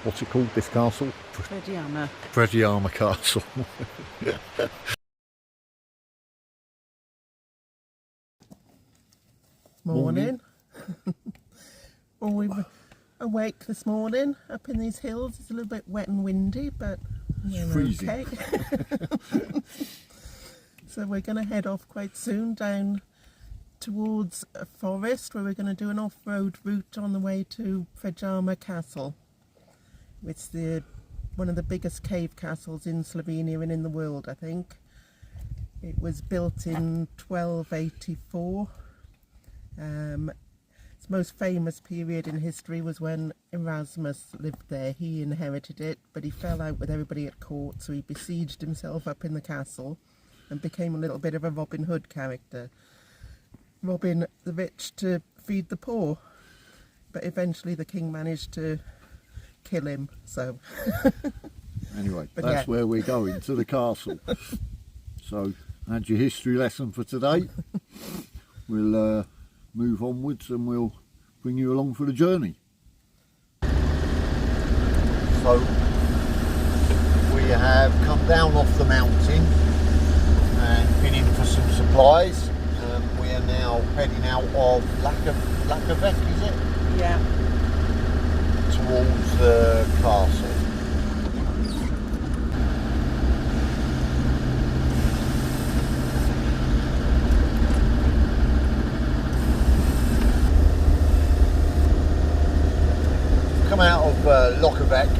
what's it called, this castle? Predjama. Predjama Castle. Morning. Well, we were awake this morning up in these hills. It's a little bit wet and windy, but we're freezing. Okay. So we're going to head off quite soon down towards a forest where we're going to do an off-road route on the way to Predjama Castle. It's one of the biggest cave castles in Slovenia and in the world, I think. It was built in 1284. Its most famous period in history was when Erasmus lived there. He inherited it, but he fell out with everybody at court, so he besieged himself up in the castle and became a little bit of a Robin Hood character, robbing the rich to feed the poor. But eventually the king managed to kill him, so... Anyway, but that's where we're going, to the castle. So, that's your history lesson for today. We'll move onwards and we'll bring you along for the journey. So, we have come down off the mountain and been in for some supplies. We are now heading out of Lakavek, is it? Yeah. Towards the castle. Come out of Lakavek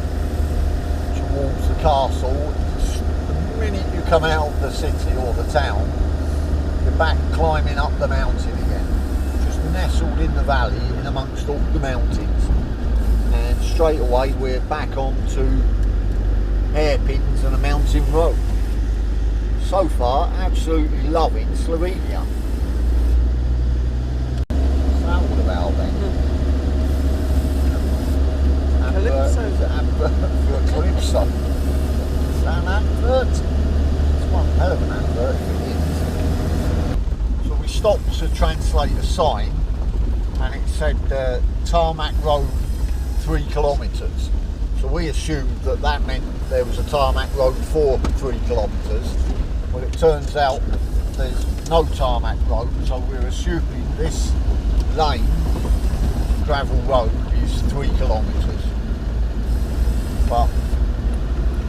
towards the castle. The minute you come out of the city or the town, you're back climbing up the mountain again, just nestled in the valley in amongst all the mountains, and straight away we're back onto hairpins and a mountain road. So far, absolutely loving Slovenia. What's that all about then? Advert for a Calypso. Is that an advert? It's one hell of an advert if it is. So we stopped to translate a sign and it said Tarmac Road 3 kilometres. So we assumed that meant there was a tarmac road for 3 kilometres. Well, it turns out there's no tarmac road, so we're assuming this lane, gravel road, is 3 kilometres. But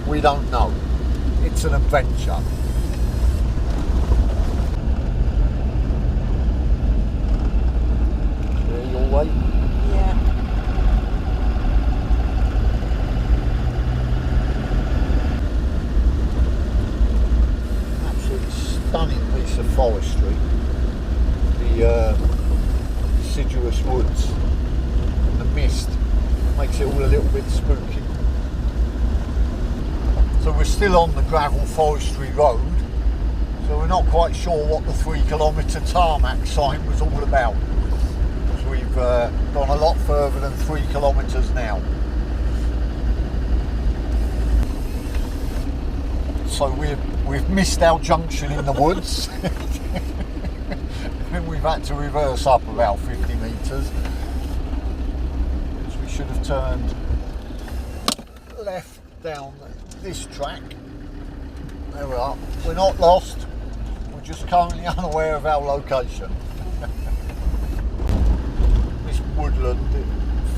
we don't know. It's an adventure. Clear your way? Yeah. Absolutely stunning piece of forestry. The deciduous woods and the mist makes it all a little bit spooky. So we're still on the gravel forestry road, so we're not quite sure what the 3 kilometre tarmac sign was all about. So we've gone a lot further than 3 kilometres now. So we've missed our junction in the woods and we've had to reverse up about 50 metres. So we should have turned left down this track. There we are. We're not lost, we're just currently unaware of our location. This woodland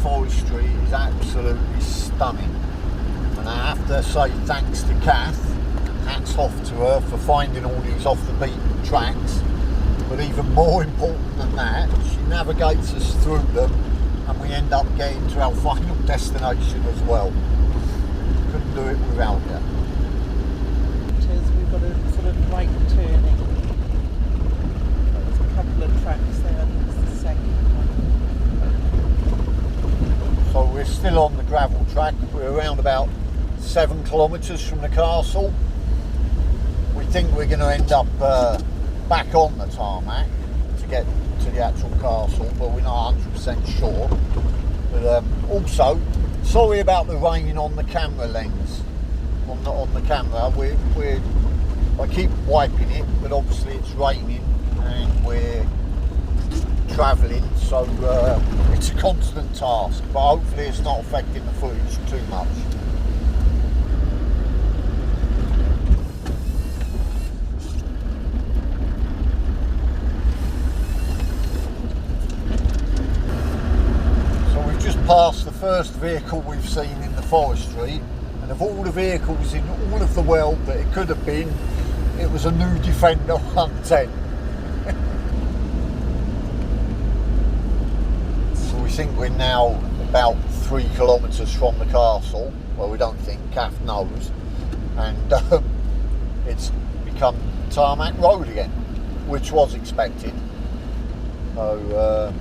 forestry is absolutely stunning, and I have to say thanks to Kath, hats off to her for finding all these off the beaten tracks, but even more important than that, she navigates us through them and we end up getting to our final destination as well. Couldn't do it without you. We've got a sort of right turning. There's a couple of tracks there. I think it's the second one. So we're still on the gravel track. We're around about 7 kilometres from the castle. We think we're going to end up back on the tarmac to get to the actual castle, but we're not 100% sure. But also, sorry about the rain on the camera lens. On the camera, I keep wiping it, but obviously it's raining and we're travelling, so it's a constant task, but hopefully it's not affecting the footage too much. So we've just passed the first vehicle we've seen in the forestry, and of all the vehicles in all of the world that it could have been, it was a new Defender 110. So we think we're now about 3 kilometres from the castle. Well, we don't think, Kath knows. And it's become Tarmac road again, which was expected. So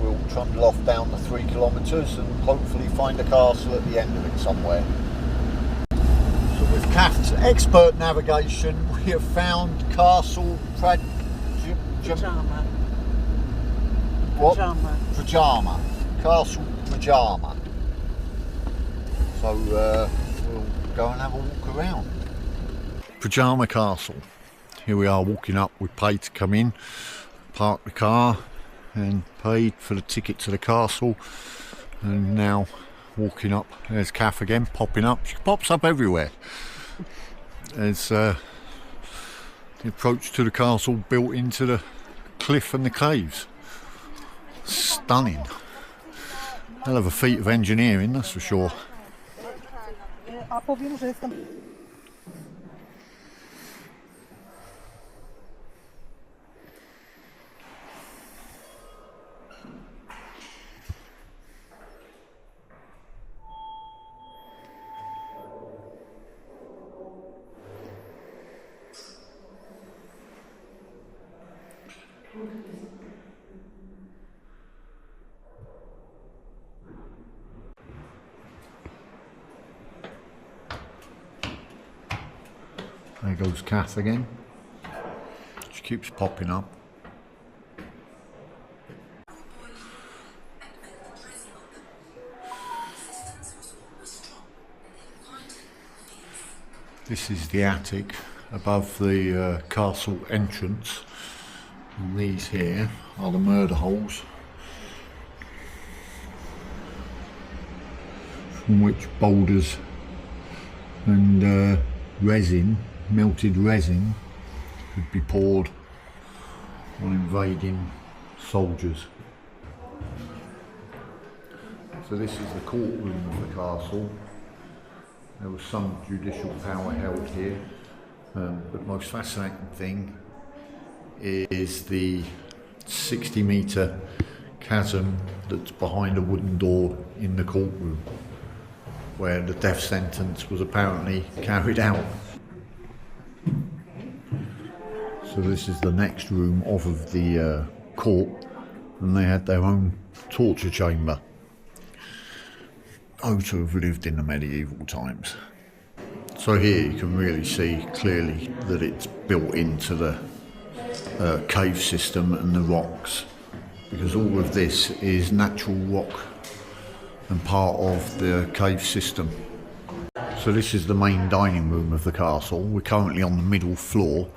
we'll trundle off down the 3 kilometres and hopefully find a castle at the end of it somewhere. So with Kath's expert navigation, we have found Castle Predjama. What? Predjama. Castle Predjama. So we'll go and have a walk around. Predjama Castle. Here we are walking up. We paid to come in, parked the car and paid for the ticket to the castle, and now walking up. There's Kath again, popping up. She pops up everywhere. There's the approach to the castle built into the cliff and the caves. Stunning. Hell of a feat of engineering, that's for sure. There goes Kath again. She keeps popping up. This is the attic above the castle entrance. And these here are the murder holes from which boulders and resin, melted resin, could be poured on invading soldiers. So this is the courtroom of the castle. There was some judicial power held here, but the most fascinating thing is the 60-metre chasm that's behind a wooden door in the courtroom, where the death sentence was apparently carried out. So this is the next room off of the court, and they had their own torture chamber. Oh, to have lived in the medieval times. So here you can really see clearly that it's built into the cave system and the rocks, because all of this is natural rock and part of the cave system. So this is the main dining room of the castle. We're currently on the middle floor,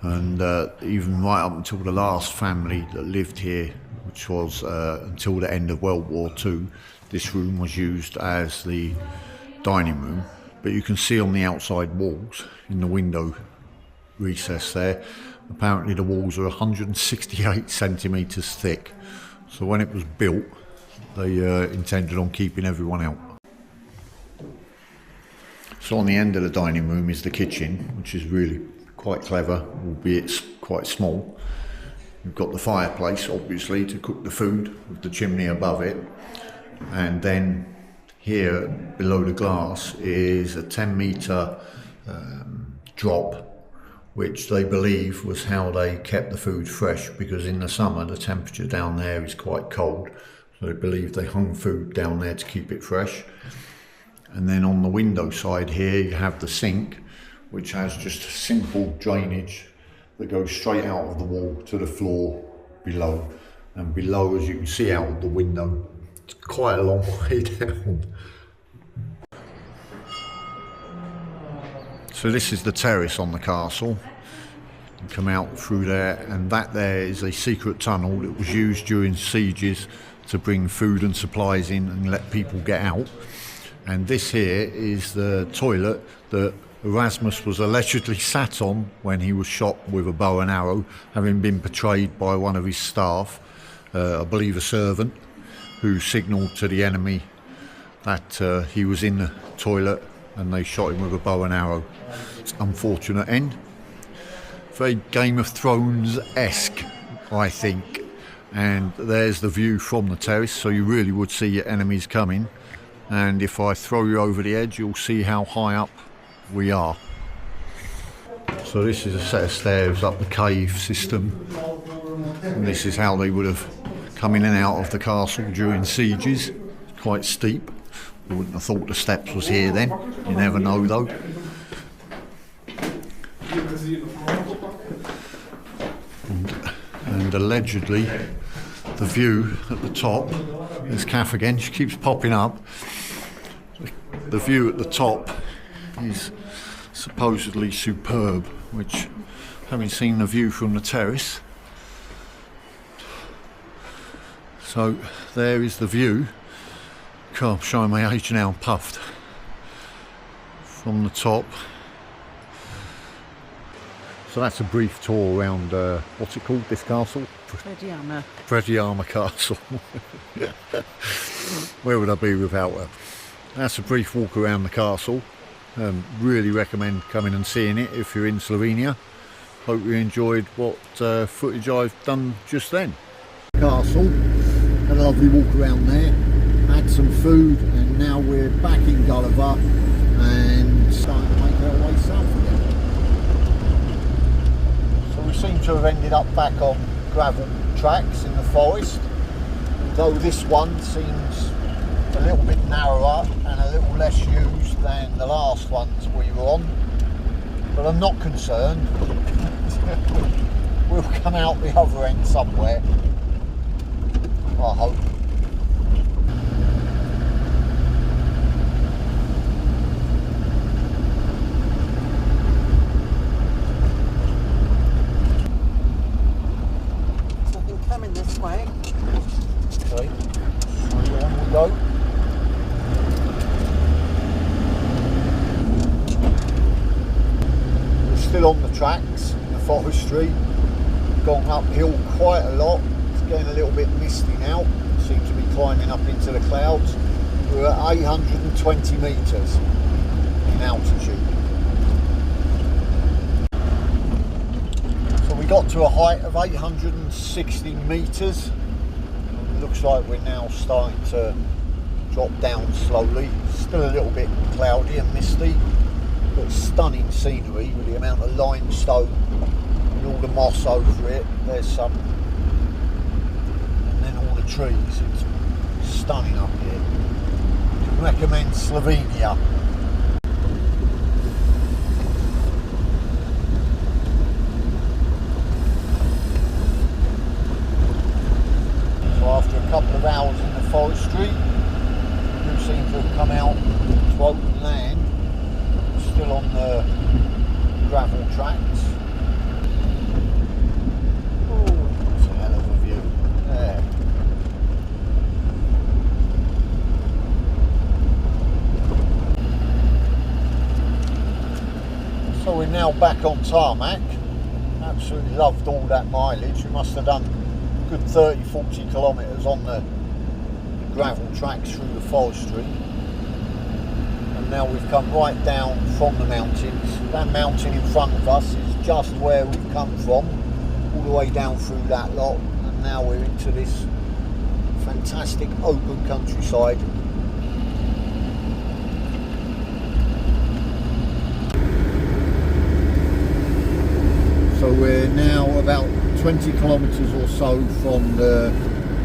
and even right up until the last family that lived here, which was until the end of World War II, this room was used as the dining room. But you can see on the outside walls, in the window recess there, apparently the walls are 168 centimetres thick. So when it was built, they intended on keeping everyone out. So on the end of the dining room is the kitchen, which is really quite clever, albeit it's quite small. You've got the fireplace, obviously, to cook the food with the chimney above it. And then here, below the glass, is a 10-metre drop, which they believe was how they kept the food fresh, because in the summer the temperature down there is quite cold. So they believe they hung food down there to keep it fresh. And then on the window side here you have the sink, which has just simple drainage that goes straight out of the wall to the floor below. And below, as you can see out of the window, it's quite a long way down. So this is the terrace on the castle. You can come out through there, and that there is a secret tunnel that was used during sieges to bring food and supplies in and let people get out. And this here is the toilet that Erasmus was allegedly sat on when he was shot with a bow and arrow, having been betrayed by one of his staff, I believe a servant, who signalled to the enemy that he was in the toilet, and they shot him with a bow and arrow. It's an unfortunate end. Very Game of Thrones-esque, I think. And there's the view from the terrace, so you really would see your enemies coming. And if I throw you over the edge, you'll see how high up we are. So this is a set of stairs up the cave system, and this is how they would have come in and out of the castle during sieges. Quite steep. I wouldn't have thought the steps was here then. You never know though. And allegedly the view at the top, there's Kath again, she keeps popping up. The view at the top is supposedly superb, which, having seen the view from the terrace, so there is the view. God, I'm showing my age now, I'm puffed. From the top. So that's a brief tour around, what's it called, this castle? Predjama. Predjama Castle. Where would I be without her? That's a brief walk around the castle. Really recommend coming and seeing it if you're in Slovenia. Hope you enjoyed what footage I've done just then. Castle, had a lovely walk around there, had some food, and now we're back in Gulliver and starting to make our way south again. So we seem to have ended up back on gravel tracks in the forest, although this one seems a little bit narrower and a little less used than the last ones we were on, but I'm not concerned. We'll come out the other end somewhere, I hope. Something coming this way. Okay, so on we go. Still on the tracks in the forestry, gone uphill quite a lot. It's getting a little bit misty now, seems to be climbing up into the clouds. We're at 820 metres in altitude. So we got to a height of 860 metres. Looks like we're now starting to drop down slowly. Still a little bit cloudy and misty, but stunning scenery with the amount of limestone and all the moss over it. There's some, and then all the trees. It's stunning up here. Can recommend Slovenia. So after a couple of hours in the forestry, we seem to have come out to open land. Still on the gravel tracks. Oh, that's a hell of a view. There. So we're now back on Tarmac. Absolutely loved all that mileage. We must have done a good 30-40 kilometres on the gravel tracks through the forestry. Now we've come right down from the mountains. That mountain in front of us is just where we've come from, all the way down through that lot, and now we're into this fantastic open countryside. So we're now about 20 kilometres or so from the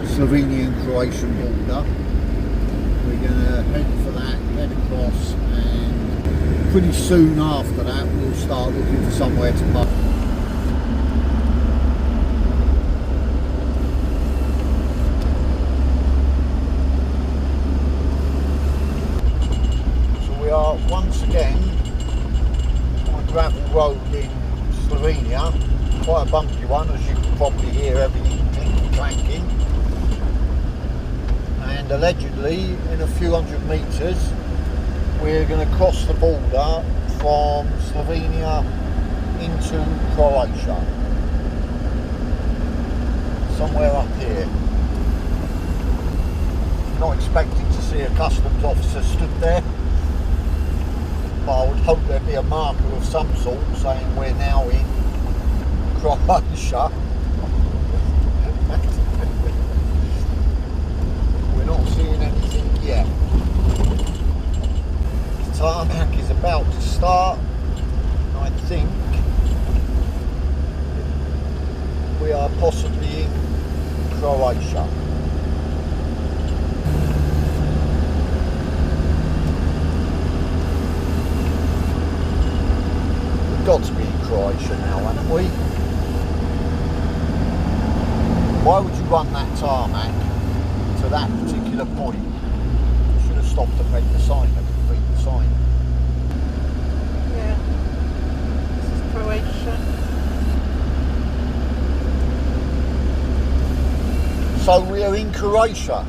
Slovenian-Croatian border. We're going to head for that, head across, and pretty soon after that we'll start looking for somewhere to park. So we are once again on a gravel road in Slovenia. quite a bumpy one, as you can probably hear everything clinking clanking. And allegedly, in a few hundred metres, we're going to cross the border from Slovenia into Croatia. Somewhere up here. Not expecting to see a customs officer stood there, but I would hope there'd be a marker of some sort saying we're now in Croatia. We're not seeing anything yet. The tarmac is about to start. I think we are possibly in Croatia. We've got to be in Croatia now, haven't we? Why would you run that tarmac to that particular point? You should have stopped and read the sign and read the sign. Yeah, this is Croatia. So we are in Croatia.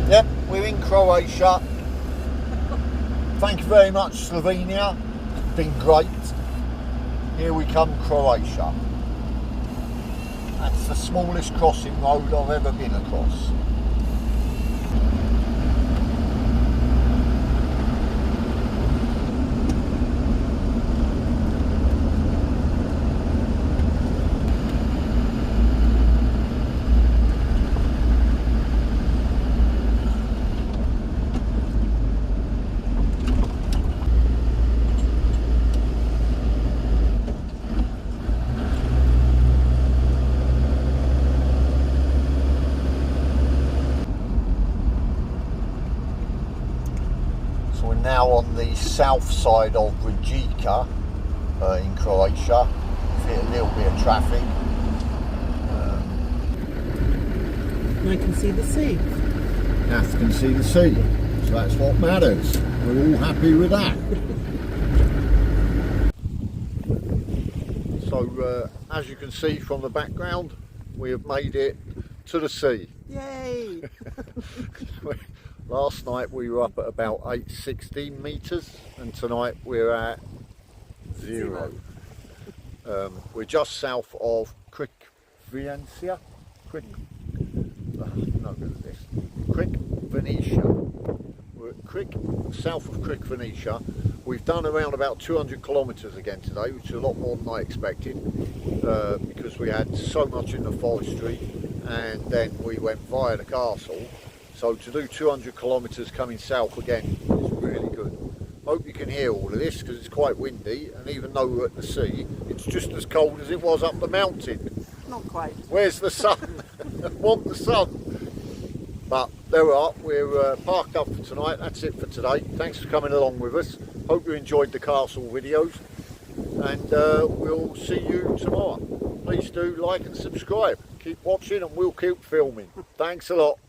Yep, we're in Croatia. Thank you very much, Slovenia. It's been great. Here we come, Croatia. That's the smallest crossing road I've ever been across. Now on the south side of Predjama in Croatia. Hit a little bit of traffic. I can see the sea. Nath can see the sea, so that's what matters. We're all happy with that. So as you can see from the background, we have made it to the sea. Yay! Last night we were up at about 816 metres and tonight we're at 0. We're just south of Venetia. We're at south of Venetia. We've done around about 200 kilometres again today, which is a lot more than I expected because we had so much in the forestry and then we went via the castle. So to do 200 kilometres coming south again is really good. Hope you can hear all of this because it's quite windy, and even though we're at the sea, it's just as cold as it was up the mountain. Not quite. Where's the sun? I want the sun. But there we are, we're parked up for tonight. That's it for today. Thanks for coming along with us. Hope you enjoyed the castle videos, and we'll see you tomorrow. Please do like and subscribe. Keep watching and we'll keep filming. Thanks a lot.